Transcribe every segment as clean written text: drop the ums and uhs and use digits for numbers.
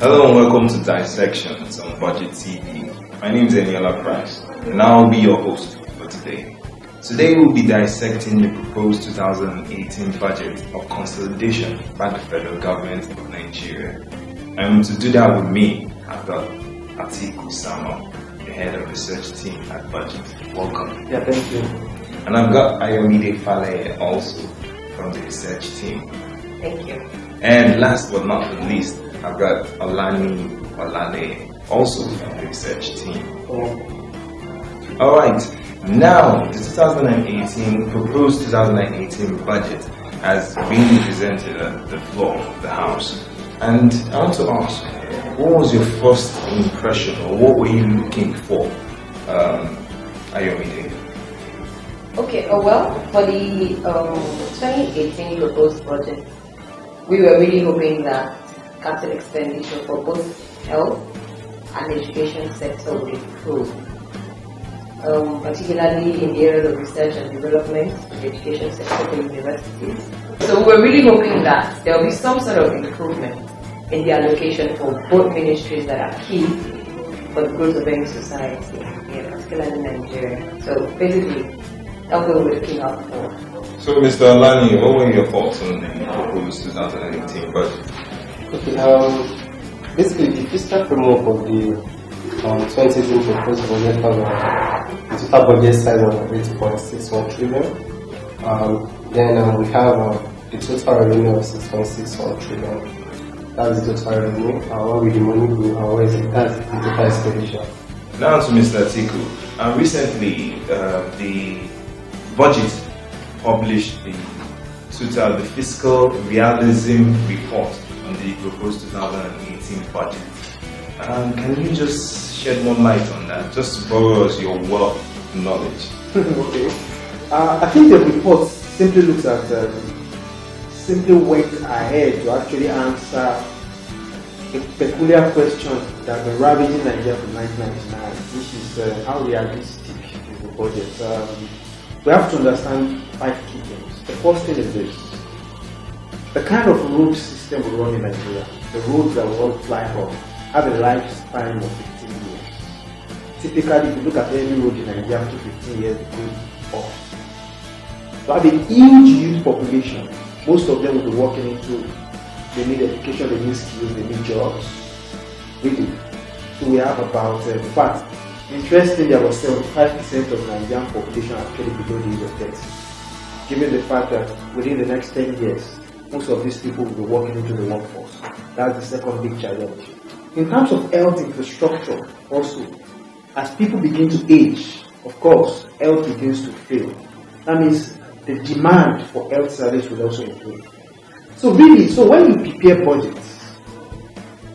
Hello and welcome to Dissections on Budget TV. My name is Eniola Price and I will be your host for today. Today we'll be dissecting the proposed 2018 budget of consolidation by the federal government of Nigeria. And to do that with me, I've got Atiku Samuel, the head of research team at Budget. Welcome. Yeah, thank you. And I've got Ayomide Faleye also from the research team. Thank you. And last but not the least, I've got Olani Olale, also from the research team. Alright, now the 2018 proposed 2018 budget has been presented at the floor of the House. And I want to ask, what was your first impression, or what were you looking for, Ayomide? Okay, well, for the 2018 proposed budget, we were really hoping that capital expenditure for both health and education sector would improve, particularly in the area of research and development, the education sector, the universities. So we're really hoping that there will be some sort of improvement in the allocation for both ministries that are key for the growth of any society, particularly Nigeria. So basically, that's what we're looking out for. So, Mr. Olani, what were your thoughts on the proposed 2018 budget? Okay, basically the fiscal framework of the 2018 proposed budget has a total budget size of 8.61 trillion. Then we have the total revenue of 6.61 trillion. That's the total revenue. Where will the money go? Where is it? That's the total expenditure. Now to Mr. Atiku. Recently, the budget published the fiscal realism report on the proposed 2018 budget. Can you just shed more light on that, just to borrow us your wealth of knowledge? Okay. I think the report simply looks at, simply went ahead to actually answer a peculiar question that been ravaging Nigeria from 1999, which is how realistic is the budget. We have to understand 5 key things. The first thing is this: the kind of road system we run in Nigeria, the roads that we all fly on, have a lifespan of 15 years. Typically, if you look at any road in Nigeria, after 15 years, it goes off. So, have a huge youth population. Most of them will be working into, they need education, they need skills, they need jobs. Really. So, we have about, in fact, interestingly, about 75% of Nigerian population are actually below the age of 30. Given the fact that within the next 10 years, most of these people will be working into the workforce. That's the second big challenge. In terms of health infrastructure, also, as people begin to age, of course, health begins to fail. That means the demand for health service will also improve. So really, when you prepare budgets,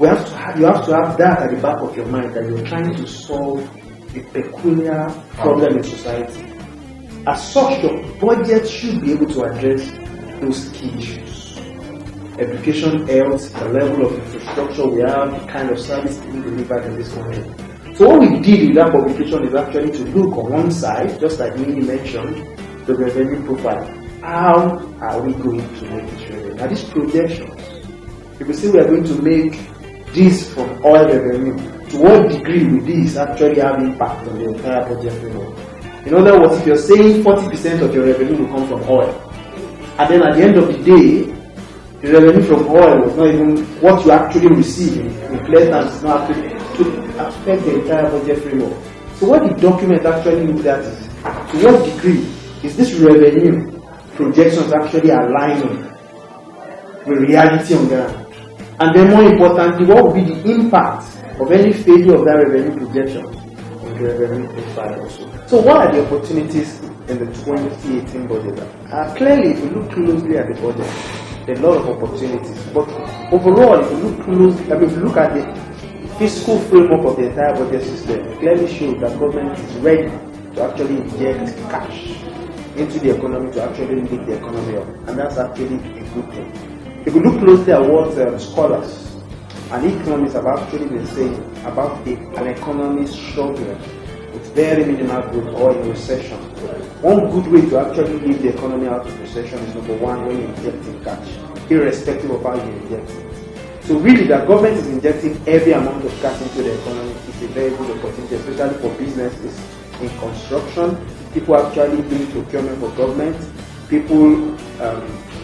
you have to have that at the back of your mind, that you're trying to solve a peculiar problem in society. As such, your budget should be able to address those key issues. Education, health, the level of infrastructure we have, the kind of service being delivered in this country. So what we did with that publication is actually to look on one side, just like Minnie mentioned, the revenue profile. How are we going to make this revenue? Now these projections, if we say we are going to make this from oil revenue, to what degree will this actually have impact on the entire budget framework? In other words, if you're saying 40% of your revenue will come from oil, and then at the end of the day, the revenue from oil was not even what you actually receive in clear terms, is not actually to affect the entire budget framework. So what the document actually looks at is, to what degree is this revenue projections actually aligning with reality on ground? And then more importantly, what will be the impact of any failure of that revenue projection on the revenue profile also? So what are the opportunities in the 2018 budget? Clearly, if you look closely at the budget, there are a lot of opportunities. But overall, if you look closely, if you look at the fiscal framework of the entire budget system, it clearly shows that government is ready to actually inject cash into the economy to actually lift the economy up. And that's actually a good thing. If you look closely at what scholars and economists have actually been saying about an economy struggling with very minimal growth or in recession, one good way to actually leave the economy out of recession is number one, when you inject in cash, irrespective of how you inject it. So really, the government is injecting every amount of cash into the economy. It's a very good opportunity, especially for businesses in construction. People actually doing procurement for government. People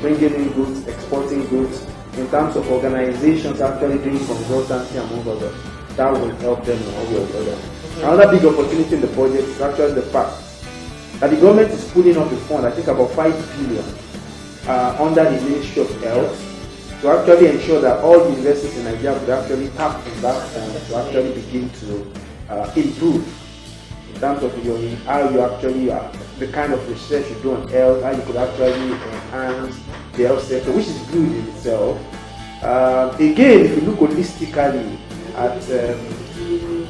bringing in goods, exporting goods. In terms of organizations actually doing consultancy among others, that will help them in one way or the other. Another big opportunity in the budget is actually the fact that the government is pulling up a fund, I think about 5 billion, under the Ministry of Health, to actually ensure that all the universities in Nigeria would actually tap in that fund to actually begin to improve in terms of how you actually the kind of research you do on health, how you could actually enhance the health sector, which is good in itself. Again, if you look holistically at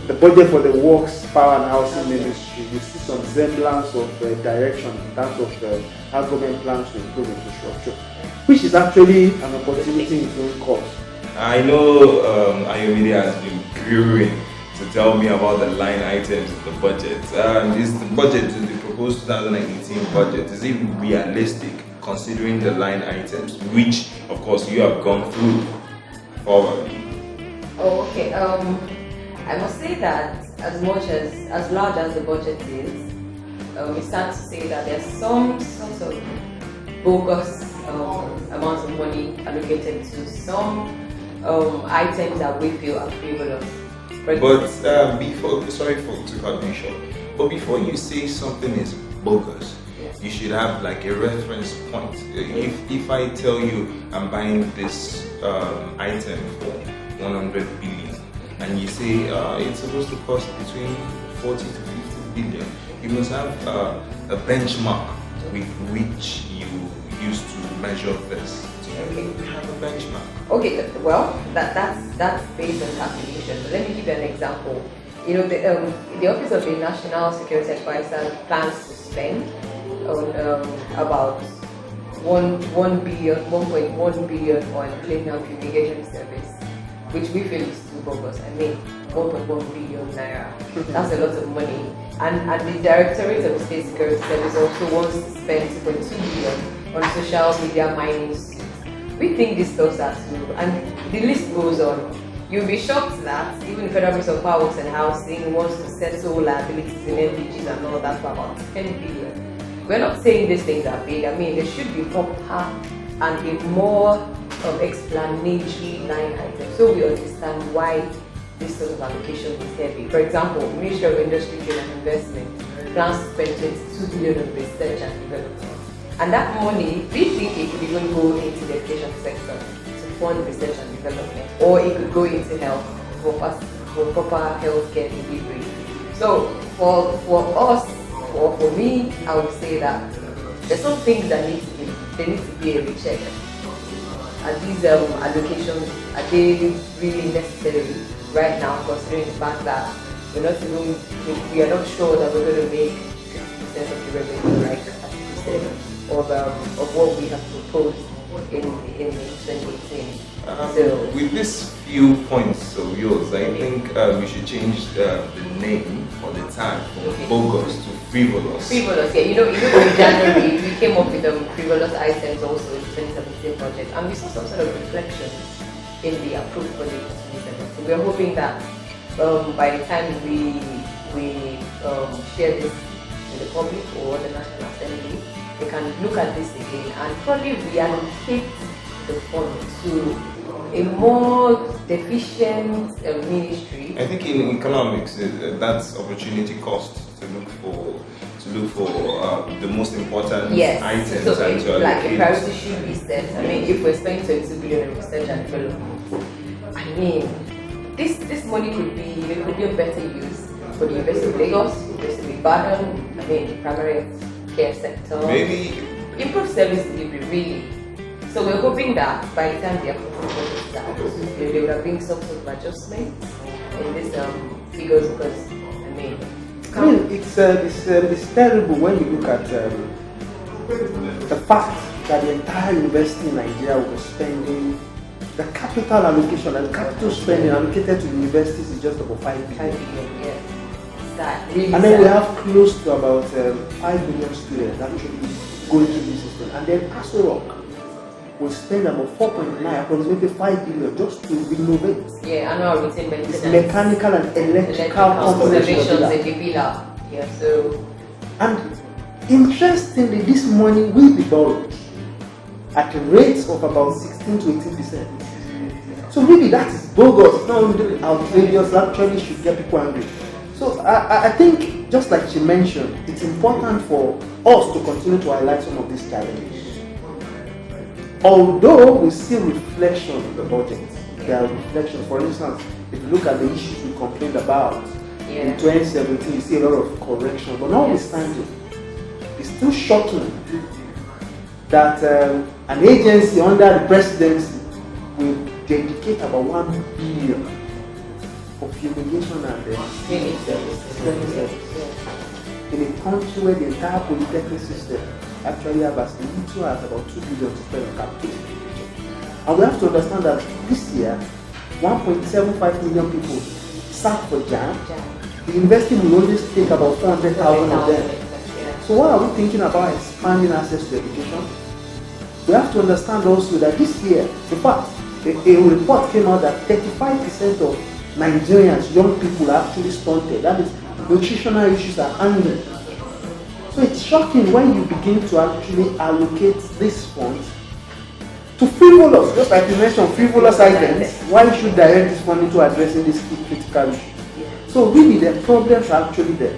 the budget for the works, power and housing ministry, you see some semblance of direction in terms of how government plans to improve infrastructure, which is actually an opportunity in its own course. I know Ayomide has been queuing to tell me about the line items of the budget. Is the budget, the proposed 2018 budget, is it realistic considering the line items, which of course you have gone through forward? Oh, okay. I must say that as large as the budget is, it's sad to say that there's some sort of bogus amounts of money allocated to some items that we feel are frivolous. But to cut me short, but before you say something is bogus, you should have like a reference point. If I tell you I'm buying this item for 100 billion, and you say it's supposed to cost between 40 to 50 billion, you must have a benchmark with which you use to measure this. Okay. Have a benchmark. Okay, well, that's based on calculation. But let me give you an example. You know, the Office of the National Security Advisor plans to spend on about 1.1 billion on criminal fumigation service, which we feel is too bogus. I mean, 1.1 billion naira. That's a lot of money. And the Directorate of the State Security Service also wants to spend 2.2 billion on social media mining suits. We think this stuff are too, and the list goes on. You'll be shocked that even the Federal Ministry of Power Works and Housing wants to settle liabilities in NDGs and all that for about 10 billion. We're not saying these things are big. I mean, there should be proper and a more explanatory line item so we understand why this sort of allocation is heavy. For example, Ministry of Industry, Trade and Investment plans to spend 22 billion on research and development. And that money, we think it could even go into the education sector to fund research and development, or it could go into health for proper healthcare delivery. So for us, or for me, I would say that there's some things that need to be a recheck. Are these allocations, are they really necessary right now, considering the fact that we are not sure that we're going to make 50% of the revenue, like as you said, of what we have proposed in 2018. With these few points of yours, I think we should change the name or the tag from bogus to frivolous. Frivolous, yeah. You know, in January we came up with frivolous items also in 2017 budget, and we saw some sort of reflection in the approved budget for 2017. We are hoping that by the time we share this with the public or the National Assembly, they can look at this again and probably reallocate the fund to a more deficient ministry. I think in economics, that's opportunity cost to look for the most important items. So like a priority should be set. I mean, if we're spending 22 billion on research and development, I mean, this money could be of better use for the University of Lagos, University of Ibadan, I mean, primary care sector. Maybe improve service delivery, really. So we're hoping that by the time the approved budget starts, they would have been some sort of adjustments in these figures, because I mean it's terrible when you look at the fact that the entire university in Nigeria was spending the capital allocation and capital spending allocated to universities is just about 5 billion. Yes. Really and then we have close to about 5 million students actually going through this system. And then Aso Rock, will spend about 4.9, approximately 5 billion just to renovate. Yeah, annual routine maintenance. Mechanical and electrical components. Installations in the pillar. Yeah, so. And interestingly, this money will be borrowed at rates of about 16 to 18%. So really that is bogus. It's not only outrageous, actually should get people angry. So I think, just like she mentioned, it's important for us to continue to highlight some of these challenges. Although we see reflection in the budget, there are reflections. For instance, if you look at the issues we complained about in 2017, you see a lot of correction. But notwithstanding, it's still shocking that an agency under the presidency will dedicate about 1 billion for fumigation and cleaning services in a country where the entire polytechnic system actually have as little as about 2 billion to spend on capital. And we have to understand that this year, 1.75 million people sat for JAM. The university will only take about 400,000 of them. So why are we thinking about expanding access to education? We have to understand also that this year, in fact, a report came out that 35% of Nigerians, young people, are actually stunted. That is, nutritional issues are handled. So it's shocking when you begin to actually allocate these funds to frivolous, just like you mentioned, frivolous items. Why should direct this money to addressing these key critical issues? So really, the problems are actually there.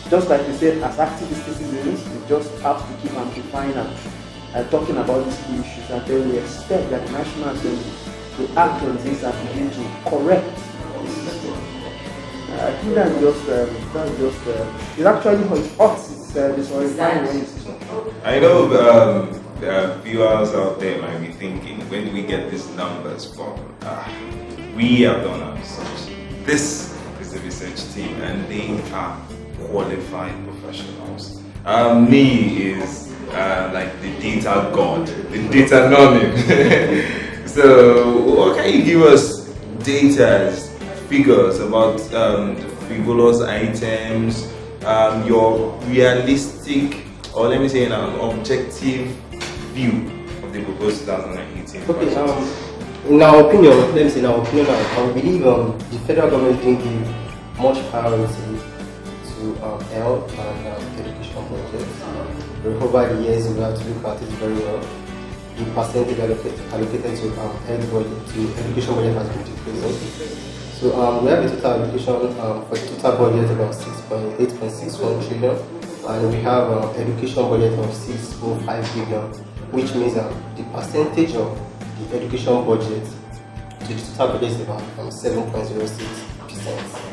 Just like we said, as activist citizens, we just have to keep amplifying and talking about these key issues, and then we expect that the National Assembly will act on this and begin to correct the system. I think that's just it's actually hot. It's horrifying when you see something. I know viewers out there might be thinking, when do we get these numbers from? We have done our research. This is the research team, and they are qualified professionals. Me is like the data god, the data noname. So what can you give us data, figures about frivolous items, your realistic, or let me say an objective view of the proposed 2018 budget? Okay, in our opinion, let me say in our opinion, I believe the federal government didn't give much priority to health and education budgets. Over the years, we have to look at it very well. The percentage allocated to health budget, to education budget has been decreasing. So we have a total allocation for the total budget about 8.61 trillion, and we have education budget of 6.05 billion, which means the percentage of the education budget to the total budget is about 7.06%.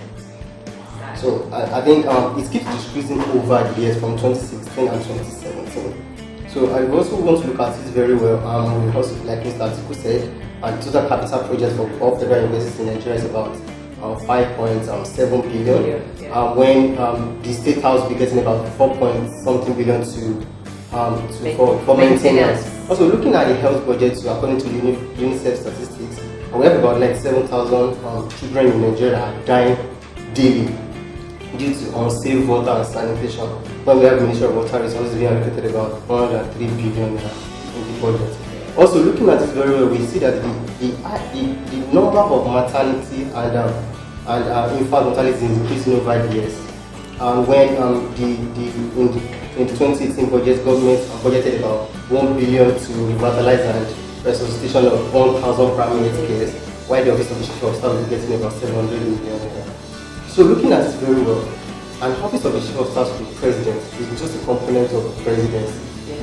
So I think it keeps decreasing over the years from 2016 and 2017. So I also want to look at it very well. We also, like Mr. Atiku said, the total capital project for all federal universities in Nigeria is about 5.7 billion. When the State House will be getting about 4 billion for maintenance. Also, looking at the health budget, according to UNICEF statistics, we have about like 7,000 children in Nigeria are dying daily due to unsafe water and sanitation. When we have Ministry of Water Resources being allocated about 103 billion in the budget. Also, looking at it very well, we see that the number of maternity and infant mortality is increasing over the years. When in the 2018 budget, government budgeted about 1 billion to revitalize and resuscitation of 1,000 primary health cares, while the Office of the Chief of Staff is getting about 700 million. So looking at it very well, an Office of the Chief of Staff to the President is just a component of the Presidency,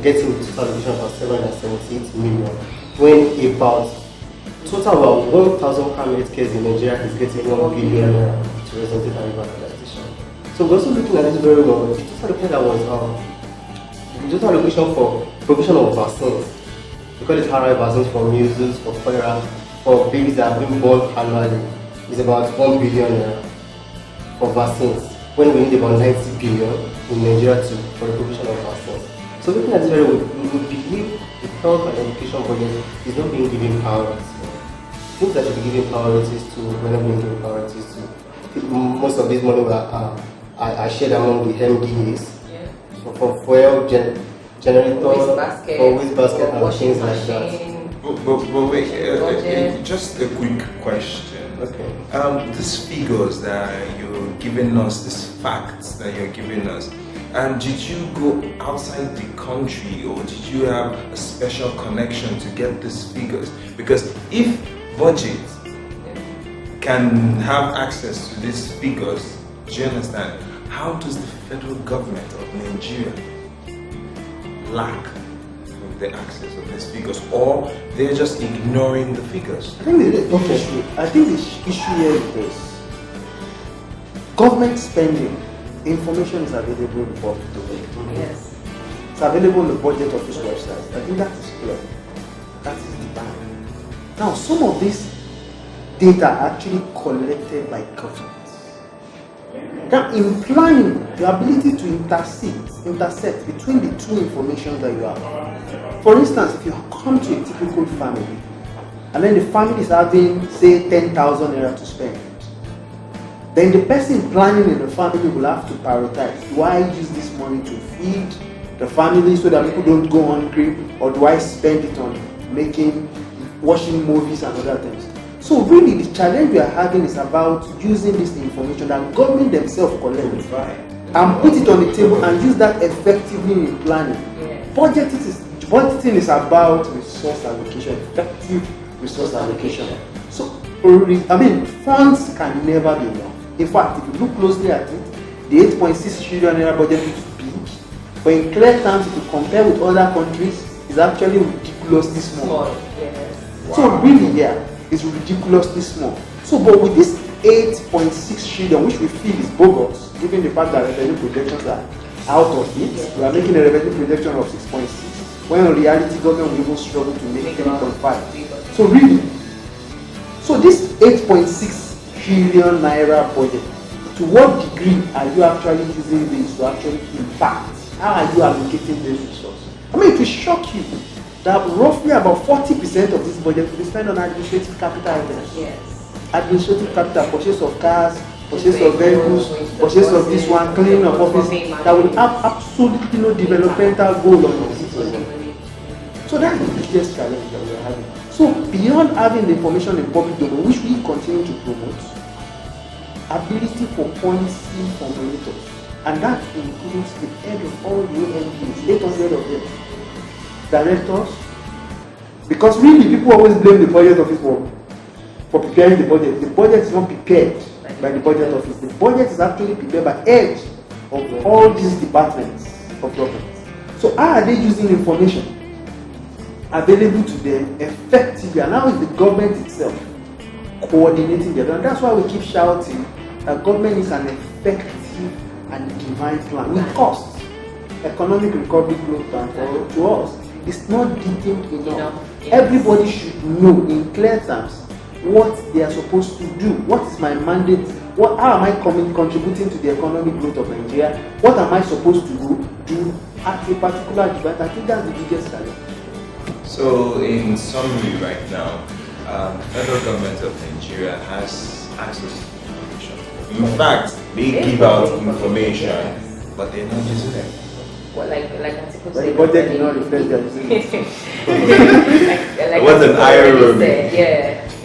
getting the total allocation of 778 million, when about total about 1,000 primary health cares in Nigeria is getting 1 billion to resuscitate and revitalization. So we're also looking at it very well. The total allocation the total allocation for provision of vaccines, we call it RI vaccines for measles, for cholera, for babies that are being born annually, is about 1 billion for vaccines, when we need about 90 billion in Nigeria for the provision of vaccines. So looking at it very well, we believe the health and education budget is not being given priority. Things that should be given priorities to, we're not being given priorities to. Most of this money are shared among the MDAs for fuel generator, waste basket, or waste basket or and washing things like that. machine. But wait, Budget. just a quick question. Okay. These figures that you're giving us, these facts that you're giving us, did you go outside the country or did you have a special connection to get these figures? Because if budget can have access to these figures, do you understand? How does the federal government of Nigeria lack of the access of these figures, or they're just ignoring the figures? I think the issue here is this. Government spending, information is available in public domain. Yes. It's available on the budget office website. I think that is clear. That is divine. Now, some of this data are actually collected by government. Now, in planning, the ability to intersect between the two information that you have. For instance, if you come to a typical family, and then the family is having, say, 10,000 naira to spend, then the person planning in the family will have to prioritize. Do I use this money to feed the family so that people don't go hungry, or do I spend it on watching movies and other things? So really the challenge we are having is about using this information that government themselves collect and put it on the table and use that effectively in planning. Budgeting is about resource allocation, effective resource allocation. So funds can never be enough. In fact, if you look closely at it, the 8.6 trillion naira budget is big, but in clear terms, if you compare with other countries, it's actually ridiculously small. Yes. So really, it's ridiculously small. So, but with this 8.6 trillion, which we feel is bogus, given the fact that revenue projections are out of it, we are making a revenue projection of 6.6, when in reality, government will even struggle to make 3.5. So really, this 8.6 trillion naira budget, to what degree are you actually using this to actually impact? How are you allocating this resource? It will shock you that roughly about 40% of this budget will be spent on administrative capital items. Yes. Administrative capital, purchase of cars, purchase of vehicles, purchase of this one, cleaning of office, that will have absolutely no developmental goal on it. So that's the biggest challenge that we are having. So beyond having the information in public domain, which we continue to promote, ability for policy formulators, and that includes the head of all the OMPs, 800 of them, directors, because really people always blame the budget office for preparing the budget. The budget is not prepared by the budget office. The budget is actually prepared by heads of all these departments of government. So how are they using information available to them effectively? And how is the government itself coordinating them? And that's why we keep shouting that government is an effective and divine plan with cost. Economic recovery growth plan to us. It's not detailed enough. Yes. Everybody should know in clear terms what they are supposed to do. What is my mandate? How am I contributing to the economic growth of Nigeria? What am I supposed to do at a particular event? I think that's the biggest challenge. So, in summary, right now, the federal government of Nigeria has access to information. In fact, they give out information, but they're not using it. Well, like Atiku The said, budget did not reflect their needs. like What's an irony?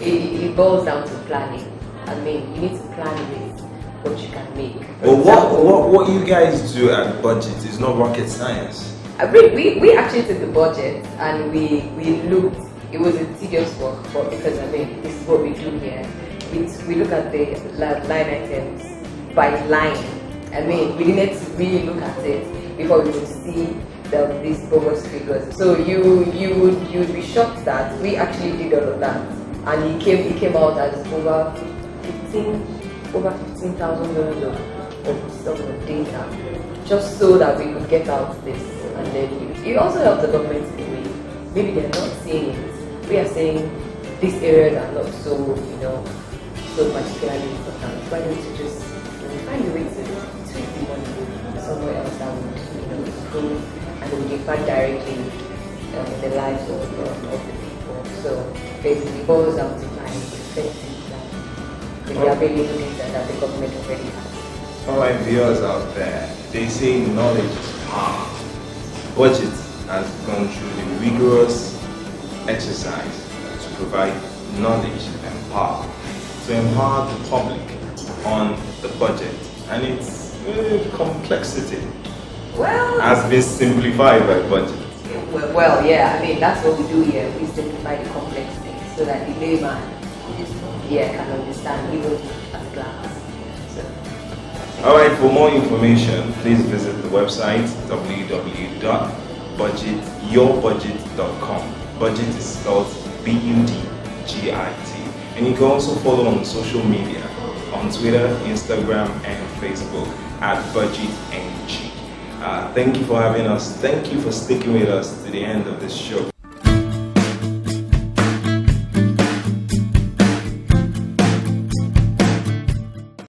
It boils down to planning. You need to plan with what you can make. But what you guys do at budget is not rocket science. We actually took the budget and we looked. It was a tedious work, but because this is what we do here. We look at the line items by line. We didn't really look at it before we would see these bogus figures. So you'd be shocked that we actually did all of that, and it came out as over 15,000 of data, just so that we could get out this. And then it also helps the government in a way. Maybe they're not seeing it. We are saying these areas are not so so particularly important. Why don't you just find a way to tweak the money somewhere else that would improve and would impact directly in the lives of the people. So basically it boils down to planning, effective planning, with the available data that the government already has. For my viewers out there, they say knowledge is power. Budget has gone through the rigorous exercise to provide knowledge and power, to empower the public on the budget and its complexity Well, has been simplified by budget. well, yeah, I mean, that's what we do here. We simplify the complex things so that the layman can understand even at a glance. So. Alright, for more information, please visit the website www.yourbudget.com. Budget is spelled BUDGIT. And you can also follow on social media on Twitter, Instagram, and Facebook at BudgetNG. Thank you for having us. Thank you for sticking with us to the end of this show.